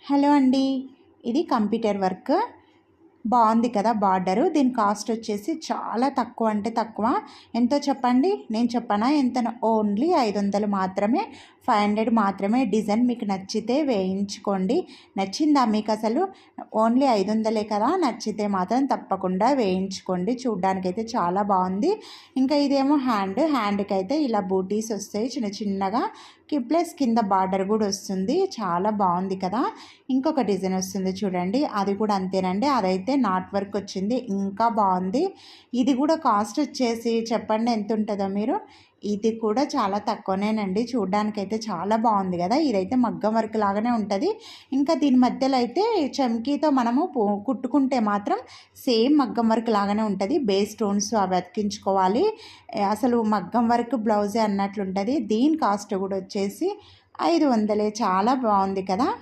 Hello అండి, ఇది computer work బాగుంది కదా. బార్డరు దీని కాస్ట్ వచ్చేసి చాలా తక్కువ, అంటే తక్కువ. ఎంతో చెప్పండి, నేను చెప్పనా ఎంత? ఓన్లీ 500 మాత్రమే, 500 మాత్రమే. డిజైన్ మీకు నచ్చితే వేయించుకోండి. నచ్చిందా మీకు? అసలు ఓన్లీ 500 కదా. నచ్చితే మాత్రం తప్పకుండా వేయించుకోండి. చూడ్డానికైతే చాలా బాగుంది. ఇంకా ఇదేమో హ్యాండ్కి అయితే ఇలా బూటీస్ వస్తాయి చిన్న చిన్నగా, ప్లస్ కింద బార్డర్ కూడా వస్తుంది. చాలా బాగుంది కదా. ఇంకొక డిజైన్ వస్తుంది చూడండి, అది కూడా అంతేనండి. అదైతే నాట్ వర్క్ వచ్చింది, ఇంకా బాగుంది. ఇది కూడా కాస్ట్ వచ్చేసి చెప్పండి ఎంత ఉంటుందో మీరు. ఇది కూడా చాలా తక్కువనేనండి. చూడ్డానికైతే చాలా బాగుంది కదా. ఇదైతే మగ్గం వర్క్ లాగానే ఉంటుంది. ఇంకా దీని మధ్యలో అయితే చమ్కీతో మనము కుట్టుకుంటే మాత్రం సేమ్ మగ్గం వర్క్ లాగానే ఉంటుంది. బేస్ స్టోన్స్ అవి అతికించుకోవాలి. అసలు మగ్గం వర్క్ బ్లౌజే అన్నట్లుంటుంది. దీని కాస్ట్ కూడా వచ్చేసి 500. చాలా బాగుంది కదా.